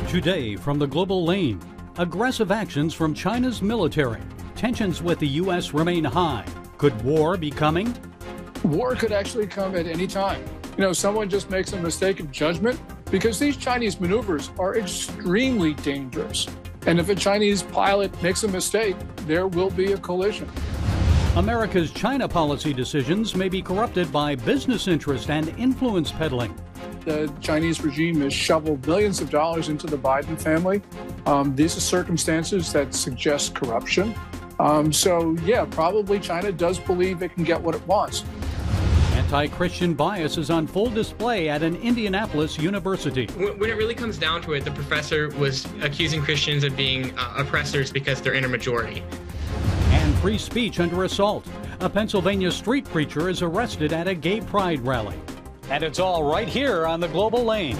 Today from the global lane, aggressive actions from China's military. Tensions with the U.S. remain high. Could war be coming? War could actually come at any time. Someone just makes a mistake of judgment because these Chinese maneuvers are extremely dangerous. And if a Chinese pilot makes a mistake, there will be a collision. America's China policy decisions may be corrupted by business interest and influence peddling. The Chinese regime has shoveled millions of dollars into the Biden family. These are circumstances that suggest corruption. Probably China does believe it can get what it wants. Anti-Christian bias is on full display at an Indianapolis university. When it really comes down to it, the professor was accusing Christians of being oppressors because they're in a majority. And free speech under assault. A Pennsylvania street preacher is arrested at a gay pride rally. And it's all right here on the global lane.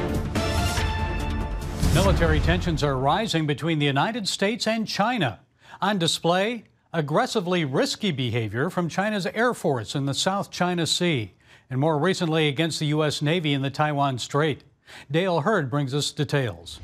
Military tensions are rising between the United States and China. On display, aggressively risky behavior from China's Air Force in the South China Sea, and more recently against the U.S. Navy in the Taiwan Strait. Dale Hurd brings us details.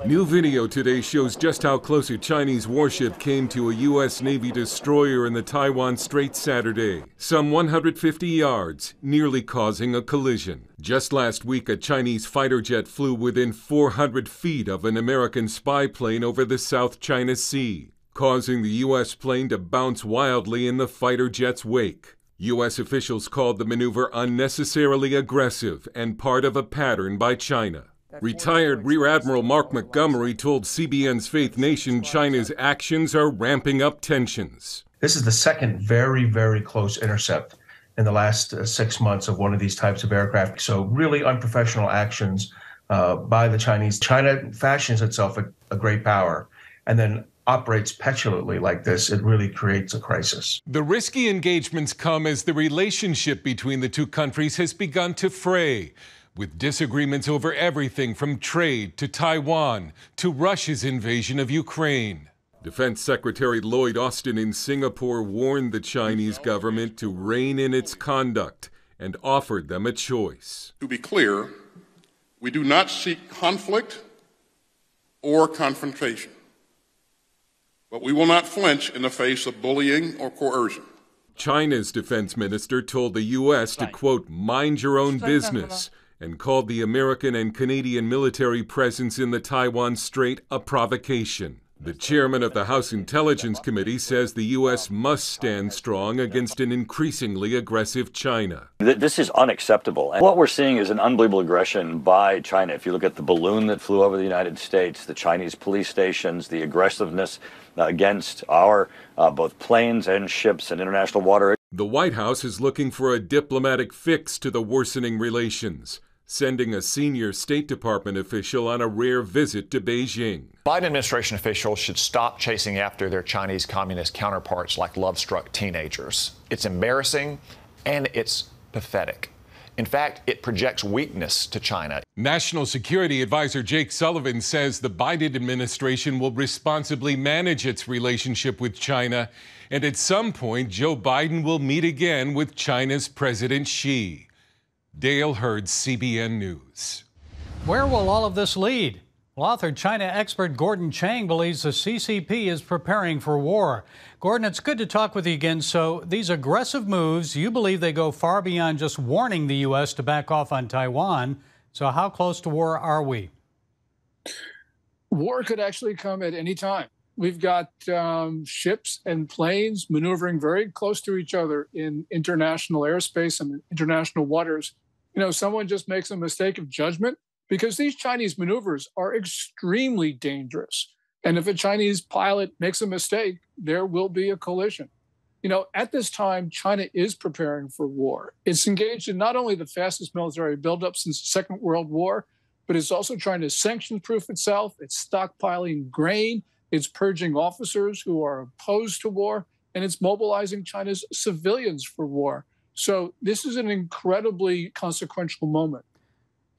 New video today shows just how close a Chinese warship came to a U.S. Navy destroyer in the Taiwan Strait Saturday, some 150 yards, nearly causing a collision. Just last week, a Chinese fighter jet flew within 400 feet of an American spy plane over the South China Sea, causing the U.S. plane to bounce wildly in the fighter jet's wake. U.S. officials called the maneuver unnecessarily aggressive and part of a pattern by China. Retired Rear Admiral Mark Montgomery told CBN's Faith Nation China's actions are ramping up tensions. This is the second very, very close intercept in the last 6 months of one of these types of aircraft. So really unprofessional actions by the Chinese. China fashions itself a great power and then operates petulantly like this. It really creates a crisis. The risky engagements come as the relationship between the two countries has begun to fray, with disagreements over everything from trade to Taiwan to Russia's invasion of Ukraine. Defense Secretary Lloyd Austin in Singapore warned the Chinese government to rein in its conduct and offered them a choice. To be clear, we do not seek conflict or confrontation, but we will not flinch in the face of bullying or coercion. China's defense minister told the U.S. to, quote, mind your own business, and called the American and Canadian military presence in the Taiwan Strait a provocation. The chairman of the House Intelligence Committee says the U.S. must stand strong against an increasingly aggressive China. This is unacceptable. And what we're seeing is an unbelievable aggression by China. If you look at the balloon that flew over the United States, the Chinese police stations, the aggressiveness against our both planes and ships in international water. The White House is looking for a diplomatic fix to the worsening relations, sending a senior State Department official on a rare visit to Beijing. Biden administration officials should stop chasing after their Chinese communist counterparts like love-struck teenagers. It's embarrassing and it's pathetic. In fact, it projects weakness to China. National Security Advisor Jake Sullivan says the Biden administration will responsibly manage its relationship with China, and at some point, Joe Biden will meet again with China's President Xi. Dale Hurd, CBN News. Where will all of this lead? Well, author China expert Gordon Chang believes the CCP is preparing for war. Gordon, it's good to talk with you again. So these aggressive moves, you believe they go far beyond just warning the U.S. to back off on Taiwan. So how close to war are we? War could actually come at any time. We've got ships and planes maneuvering very close to each other in international airspace and international waters. Someone just makes a mistake of judgment because these Chinese maneuvers are extremely dangerous. And if a Chinese pilot makes a mistake, there will be a collision. At this time, China is preparing for war. It's engaged in not only the fastest military buildup since the Second World War, but it's also trying to sanction-proof itself. It's stockpiling grain. It's purging officers who are opposed to war, and it's mobilizing China's civilians for war. So this is an incredibly consequential moment.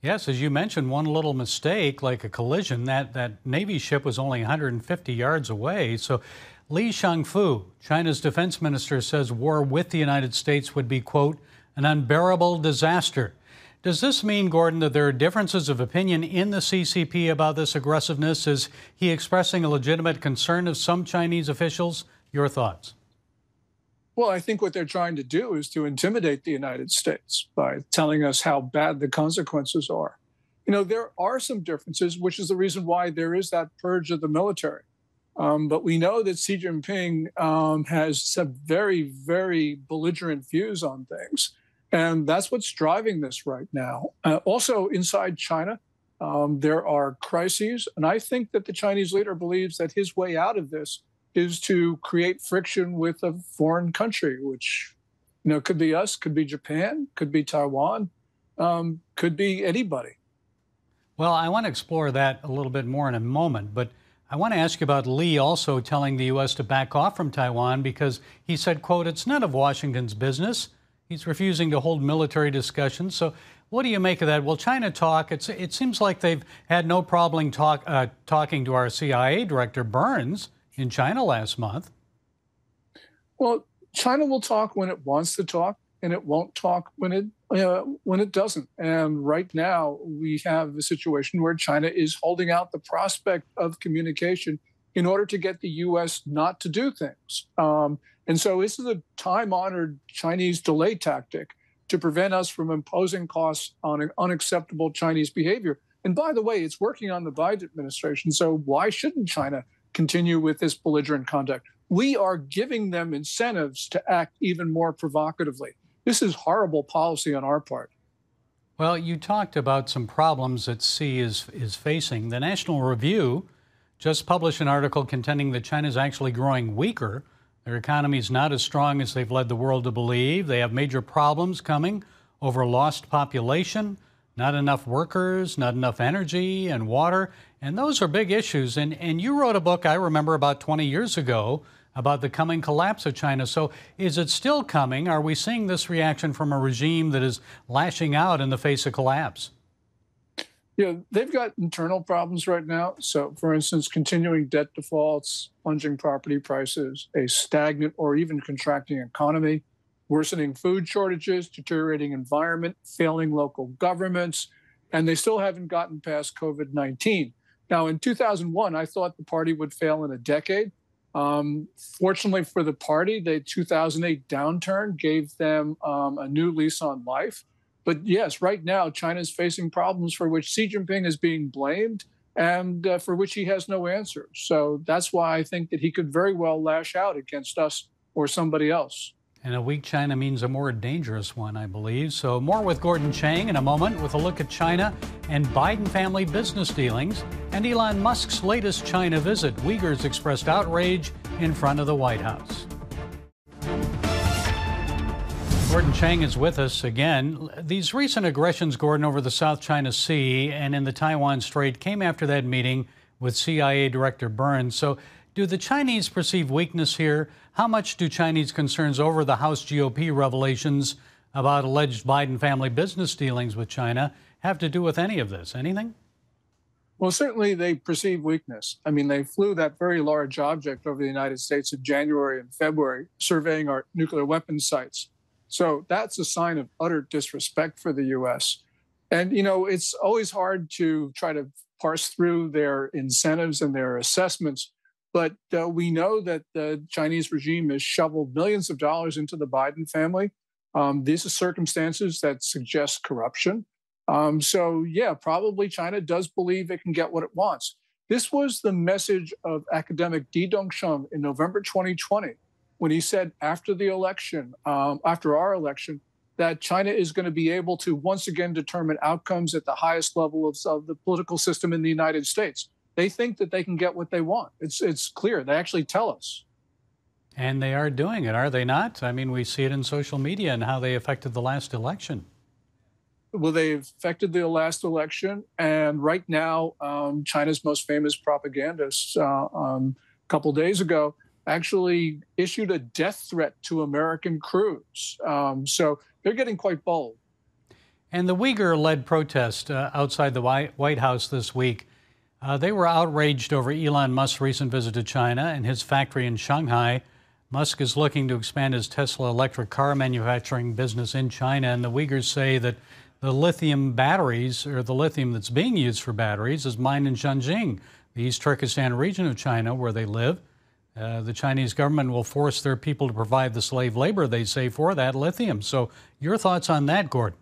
Yes, as you mentioned, one little mistake, like a collision, that Navy ship was only 150 yards away. So Li Shangfu, China's defense minister, says war with the United States would be, quote, an unbearable disaster. Does this mean, Gordon, that there are differences of opinion in the CCP about this aggressiveness? Is he expressing a legitimate concern of some Chinese officials? Your thoughts? Well, I think what they're trying to do is to intimidate the United States by telling us how bad the consequences are. You know, there are some differences, which is the reason why there is that purge of the military. But we know that Xi Jinping has some very, very belligerent views on things. And that's what's driving this right now. Also, inside China, there are crises. And I think that the Chinese leader believes that his way out of this is to create friction with a foreign country, which, you know, could be us, could be Japan, could be Taiwan, could be anybody. Well, I want to explore that a little bit more in a moment, but I want to ask you about Lee also telling the U.S. to back off from Taiwan because he said, quote, "It's none of Washington's business." He's refusing to hold military discussions. So what do you make of that? Will China talk? It seems like they've had no problem talking to our CIA director, Burns, in China last month. Well, China will talk when it wants to talk, and it won't talk when it doesn't. And right now, we have a situation where China is holding out the prospect of communication in order to get the U.S. not to do things. And so this is a time-honored Chinese delay tactic to prevent us from imposing costs on an unacceptable Chinese behavior. And by the way, it's working on the Biden administration. So why shouldn't China continue with this belligerent conduct? We are giving them incentives to act even more provocatively. This is horrible policy on our part. Well, you talked about some problems that Xi is facing. The National Review just published an article contending that China is actually growing weaker. Their economy is not as strong as they've led the world to believe. They have major problems coming over lost population, not enough workers, not enough energy and water. And those are big issues. And you wrote a book, I remember, about 20 years ago about the coming collapse of China. So is it still coming? Are we seeing this reaction from a regime that is lashing out in the face of collapse? Yeah, they've got internal problems right now. So, for instance, continuing debt defaults, plunging property prices, a stagnant or even contracting economy, worsening food shortages, deteriorating environment, failing local governments, and they still haven't gotten past COVID-19. Now, in 2001, I thought the party would fail in a decade. Fortunately for the party, the 2008 downturn gave them a new lease on life. But yes, right now, China is facing problems for which Xi Jinping is being blamed and for which he has no answers. So that's why I think that he could very well lash out against us or somebody else. And a weak China means a more dangerous one, I believe. So more with Gordon Chang in a moment with a look at China and Biden family business dealings and Elon Musk's latest China visit. Uyghurs expressed outrage in front of the White House. Gordon Chang is with us again. These recent aggressions, Gordon, over the South China Sea and in the Taiwan Strait came after that meeting with CIA Director Burns. So do the Chinese perceive weakness here? How much do Chinese concerns over the House GOP revelations about alleged Biden family business dealings with China have to do with any of this? Anything? Well, certainly they perceive weakness. I mean, they flew that very large object over the United States in January and February, surveying our nuclear weapons sites. So that's a sign of utter disrespect for the U.S. And, you know, it's always hard to try to parse through their incentives and their assessments. But we know that the Chinese regime has shoveled millions of dollars into the Biden family. These are circumstances that suggest corruption. So, yeah, probably China does believe it can get what it wants. This was the message of academic Di Dongsheng in November 2020, when he said after the election, after our election, that China is going to be able to once again determine outcomes at the highest level of the political system in the United States. They think that they can get what they want. It's clear. They actually tell us. And they are doing it, are they not? I mean, we see it in social media and how they affected the last election. Well, they've affected the last election. And right now, China's most famous propagandist, a couple days ago, actually issued a death threat to American crews. So they're getting quite bold. And the Uyghur-led protest outside the White House this week, they were outraged over Elon Musk's recent visit to China and his factory in Shanghai. Musk is looking to expand his Tesla electric car manufacturing business in China, and the Uyghurs say that the lithium batteries, or the lithium that's being used for batteries, is mined in Xinjiang, the East Turkestan region of China where they live. The Chinese government will force their people to provide the slave labor, they say, for that lithium. So your thoughts on that, Gordon?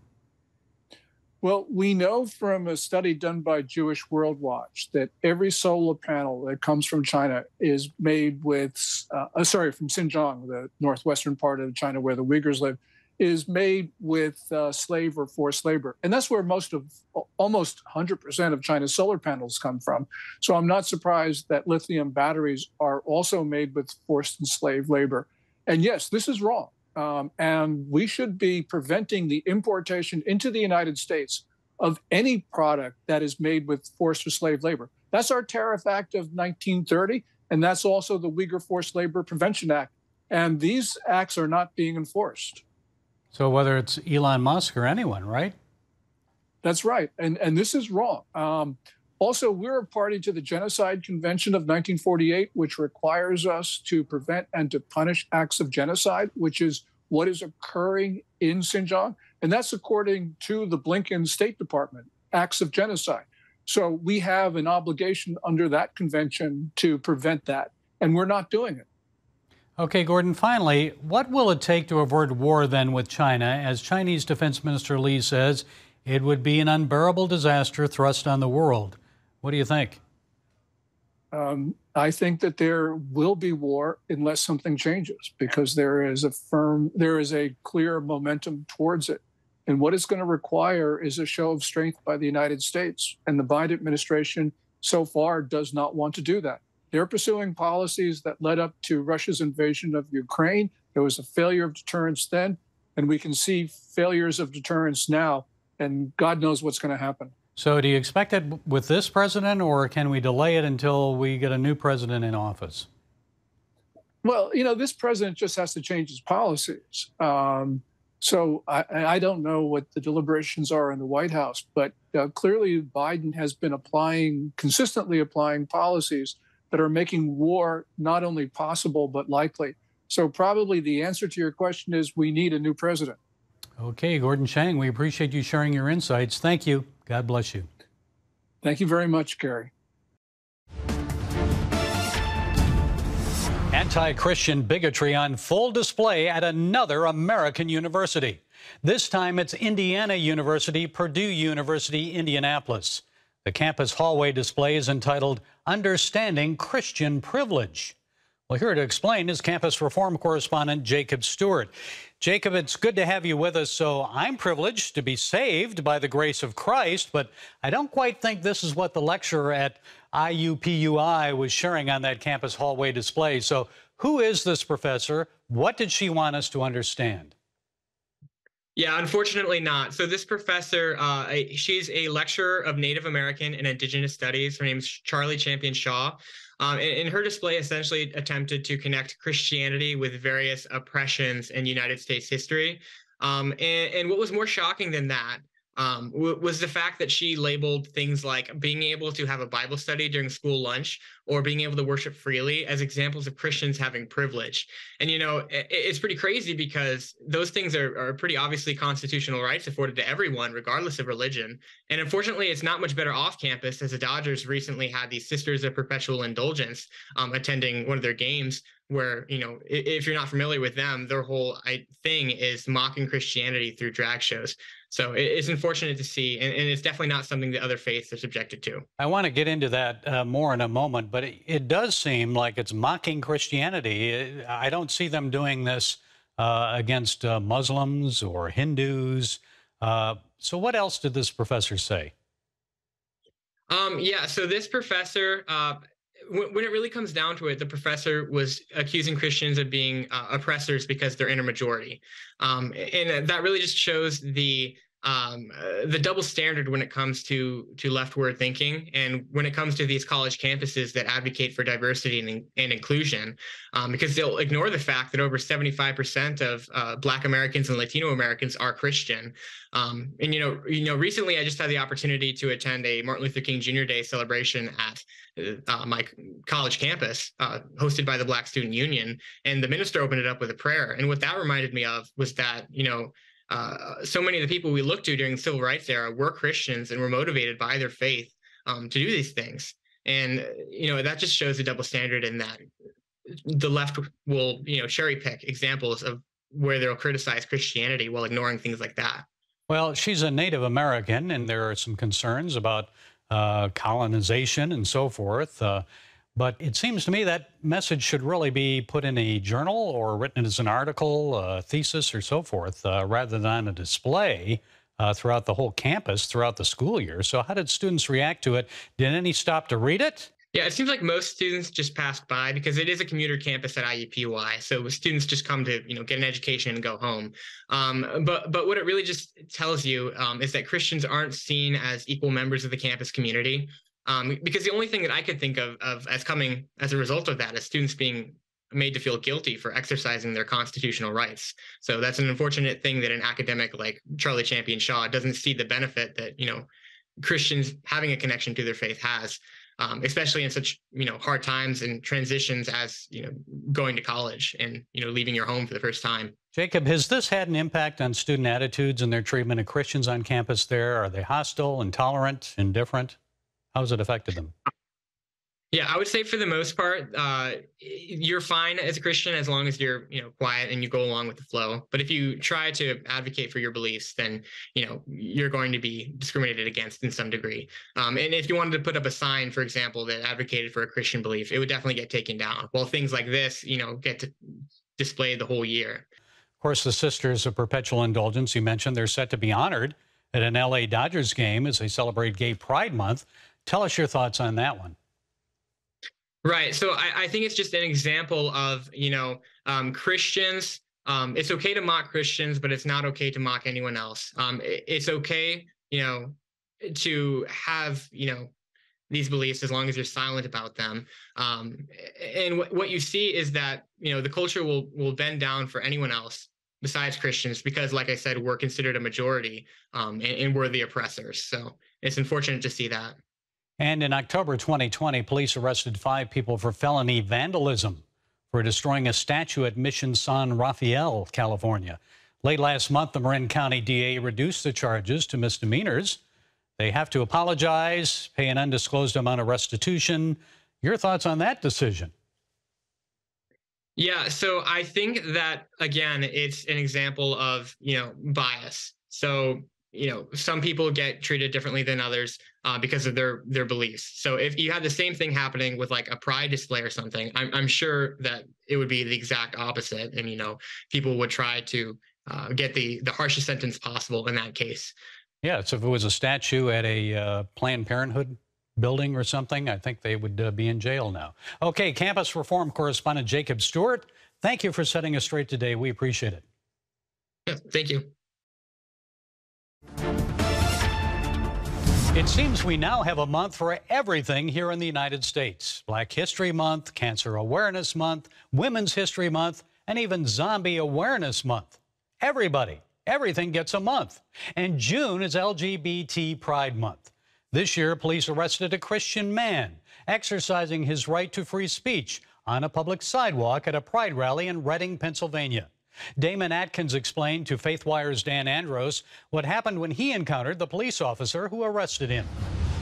Well, we know from a study done by Jewish World Watch that every solar panel that comes from China is made with, from Xinjiang, the northwestern part of China where the Uyghurs live, is made with slave or forced labor. And that's where almost 100% of China's solar panels come from. So I'm not surprised that lithium batteries are also made with forced and slave labor. And yes, this is wrong. And we should be preventing the importation into the United States of any product that is made with forced or slave labor. That's our Tariff Act of 1930, and that's also the Uyghur Forced Labor Prevention Act. And these acts are not being enforced. So whether it's Elon Musk or anyone, right? That's right. And this is wrong. Also, we're a party to the Genocide Convention of 1948, which requires us to prevent and to punish acts of genocide, which is what is occurring in Xinjiang. And that's according to the Blinken State Department, acts of genocide. So we have an obligation under that convention to prevent that, and we're not doing it. Okay, Gordon, finally, what will it take to avert war then with China? As Chinese Defense Minister Li says, it would be an unbearable disaster thrust on the world. What do you think? I think that there will be war unless something changes, because there is a clear momentum towards it. And what it's going to require is a show of strength by the United States. And the Biden administration so far does not want to do that. They're pursuing policies that led up to Russia's invasion of Ukraine. There was a failure of deterrence then, and we can see failures of deterrence now, and God knows what's going to happen. So do you expect it with this president, or can we delay it until we get a new president in office? Well, this president just has to change his policies. So I don't know what the deliberations are in the White House, but clearly Biden has been consistently applying policies that are making war not only possible, but likely. So probably the answer to your question is we need a new president. Okay, Gordon Chang, we appreciate you sharing your insights. Thank you. God bless you. Thank you very much, Gary. Anti-Christian bigotry on full display at another American university. This time it's Indiana University, Purdue University, Indianapolis. The campus hallway display is entitled Understanding Christian Privilege. Well, here to explain is campus reform correspondent Jacob Stewart. Jacob, it's good to have you with us. So I'm privileged to be saved by the grace of Christ, but I don't quite think this is what the lecturer at IUPUI was sharing on that campus hallway display. So who is this professor? What did she want us to understand? Yeah, unfortunately not. So this professor, she's a lecturer of Native American and Indigenous Studies. Her name is Charlie Champion Shaw. And her display essentially attempted to connect Christianity with various oppressions in United States history. And what was more shocking than that was the fact that she labeled things like being able to have a Bible study during school lunch or being able to worship freely as examples of Christians having privilege. And, it's pretty crazy because those things are pretty obviously constitutional rights afforded to everyone, regardless of religion. And unfortunately, it's not much better off campus, as the Dodgers recently had these Sisters of Perpetual Indulgence attending one of their games where, if you're not familiar with them, their whole thing is mocking Christianity through drag shows. So it's unfortunate to see, and it's definitely not something that other faiths are subjected to. I want to get into that more in a moment, but it does seem like it's mocking Christianity. I don't see them doing this against Muslims or Hindus. So what else did this professor say? So this professor, when it really comes down to it, the professor was accusing Christians of being oppressors because they're in a majority. And that really just shows the double standard when it comes to leftward thinking and when it comes to these college campuses that advocate for diversity and inclusion, because they'll ignore the fact that over 75% of Black Americans and Latino Americans are Christian. And recently I just had the opportunity to attend a Martin Luther King Jr. Day celebration at my college campus, hosted by the Black Student Union, and the minister opened it up with a prayer. And what that reminded me of was that, so many of the people we looked to during the civil rights era were Christians and were motivated by their faith to do these things. And, that just shows a double standard in that the left will, cherry pick examples of where they'll criticize Christianity while ignoring things like that. Well, she's a Native American, and there are some concerns about colonization and so forth. But it seems to me that message should really be put in a journal or written as an article, a thesis, or so forth, rather than on a display throughout the whole campus, throughout the school year. So how did students react to it? Did any stop to read it? Yeah, it seems like most students just passed by because it is a commuter campus at IUPUI. So students just come to, get an education and go home. But what it really just tells you is that Christians aren't seen as equal members of the campus community. Because the only thing that I could think of as coming as a result of that is students being made to feel guilty for exercising their constitutional rights. So that's an unfortunate thing that an academic like Charlie Champion Shaw doesn't see the benefit that, Christians having a connection to their faith has. Especially in such, hard times and transitions as, going to college and, leaving your home for the first time. Jacob, has this had an impact on student attitudes and their treatment of Christians on campus there? Are they hostile, intolerant, indifferent? How has it affected them? Yeah, I would say for the most part, you're fine as a Christian as long as you're, quiet and you go along with the flow. But if you try to advocate for your beliefs, then, you're going to be discriminated against in some degree. And if you wanted to put up a sign, for example, that advocated for a Christian belief, it would definitely get taken down. While things like this, get to display the whole year. Of course, the Sisters of Perpetual Indulgence, you mentioned, they're set to be honored at an LA Dodgers game as they celebrate Gay Pride Month. Tell us your thoughts on that one. Right. So I think it's just an example of, Christians. It's okay to mock Christians, but it's not okay to mock anyone else. It's okay, to have, these beliefs as long as you're silent about them. And what you see is that, the culture will bend down for anyone else besides Christians because, like I said, we're considered a majority and we're the oppressors. So it's unfortunate to see that. And in October 2020, police arrested 5 people for felony vandalism for destroying a statue at Mission San Rafael, California. Late last month, the Marin County DA reduced the charges to misdemeanors. They have to apologize, pay an undisclosed amount of restitution. Your thoughts on that decision? Yeah, so I think that, again, it's an example of, bias. So, some people get treated differently than others because of their beliefs. So if you had the same thing happening with like a pride display or something, I'm sure that it would be the exact opposite. And, people would try to get the harshest sentence possible in that case. Yeah, so if it was a statue at a Planned Parenthood building or something, I think they would be in jail now. Okay, campus reform correspondent Jacob Stewart, thank you for setting us straight today. We appreciate it. Yeah, thank you. It seems we now have a month for everything here in the United States. Black History Month, Cancer Awareness Month, Women's History Month, and even Zombie Awareness Month. Everything gets a month. And June is LGBT Pride Month. This year, police arrested a Christian man exercising his right to free speech on a public sidewalk at a pride rally in Reading, Pennsylvania. Damon Atkins explained to FaithWire's Dan Andros what happened when he encountered the police officer who arrested him.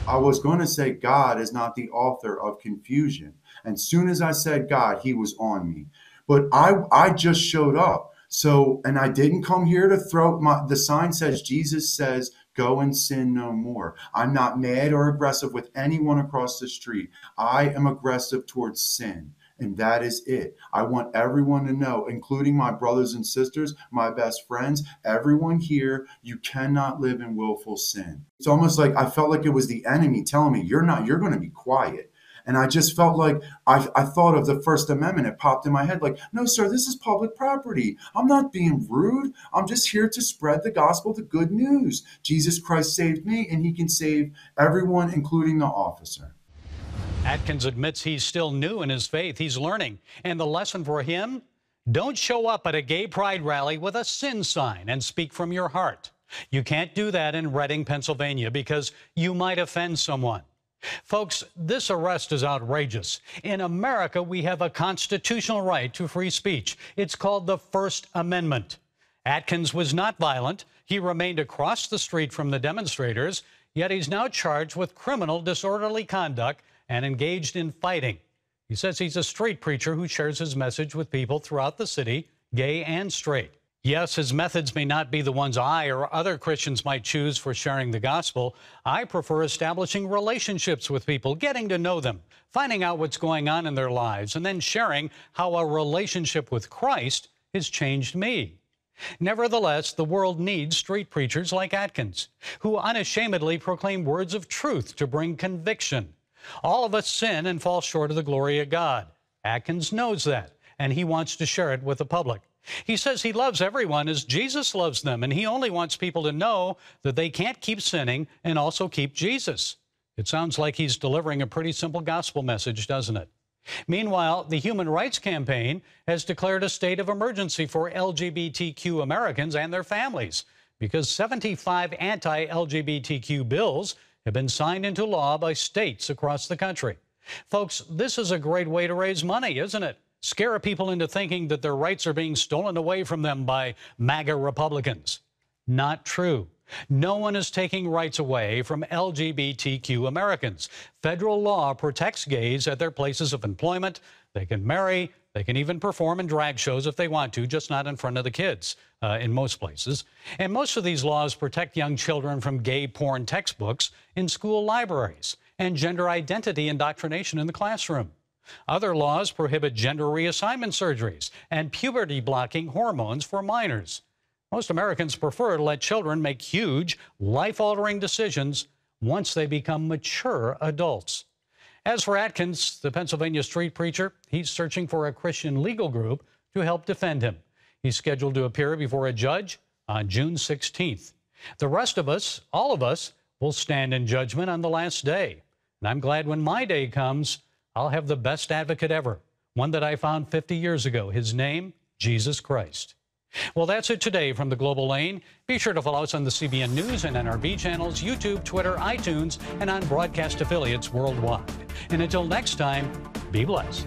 I was going to say God is not the author of confusion. And soon as I said God, he was on me. But I just showed up. So, and I didn't come here to throw the sign says, Jesus says, go and sin no more. I'm not mad or aggressive with anyone across the street. I am aggressive towards sin. And that is it. I want everyone to know, including my brothers and sisters, my best friends, everyone here, you cannot live in willful sin. It's almost like I felt like it was the enemy telling me, you're going to be quiet. And I just felt like I thought of the First Amendment. It popped in my head like, no, sir, this is public property. I'm not being rude. I'm just here to spread the gospel, the good news. Jesus Christ saved me, and he can save everyone, including the officer. Atkins admits he's still new in his faith. He's learning. And the lesson for him? Don't show up at a gay pride rally with a sin sign and speak from your heart. You can't do that in Reading, Pennsylvania, because you might offend someone. Folks, this arrest is outrageous. In America, we have a constitutional right to free speech. It's called the First Amendment. Atkins was not violent. He remained across the street from the demonstrators, yet he's now charged with criminal disorderly conduct and engaged in fighting. He says he's a street preacher who shares his message with people throughout the city, gay and straight. Yes, his methods may not be the ones I or other Christians might choose for sharing the gospel. I prefer establishing relationships with people, getting to know them, finding out what's going on in their lives, and then sharing how a relationship with Christ has changed me. Nevertheless, the world needs street preachers like Atkins, who unashamedly proclaim words of truth to bring conviction. All of us sin and fall short of the glory of God. Atkins knows that, and he wants to share it with the public. He says he loves everyone as Jesus loves them, and he only wants people to know that they can't keep sinning and also keep Jesus. It sounds like he's delivering a pretty simple gospel message, doesn't it? Meanwhile, the Human Rights Campaign has declared a state of emergency for LGBTQ Americans and their families because 75 anti-LGBTQ bills have been signed into law by states across the country. Folks, this is a great way to raise money, isn't it? Scare people into thinking that their rights are being stolen away from them by MAGA Republicans. Not true. No one is taking rights away from LGBTQ Americans. Federal law protects gays at their places of employment. They can marry. They can even perform in drag shows if they want to, just not in front of the kids in most places. And most of these laws protect young children from gay porn textbooks in school libraries and gender identity indoctrination in the classroom. Other laws prohibit gender reassignment surgeries and puberty-blocking hormones for minors. Most Americans prefer to let children make huge, life-altering decisions once they become mature adults. As for Atkins, the Pennsylvania street preacher, he's searching for a Christian legal group to help defend him. He's scheduled to appear before a judge on June 16th. The rest of us, all of us, will stand in judgment on the last day. And I'm glad when my day comes, I'll have the best advocate ever, one that I found 50 years ago. His name, Jesus Christ. Well, that's it today from the Global Lane. Be sure to follow us on the CBN News and NRB channels, YouTube, Twitter, iTunes, and on broadcast affiliates worldwide. And until next time, be blessed.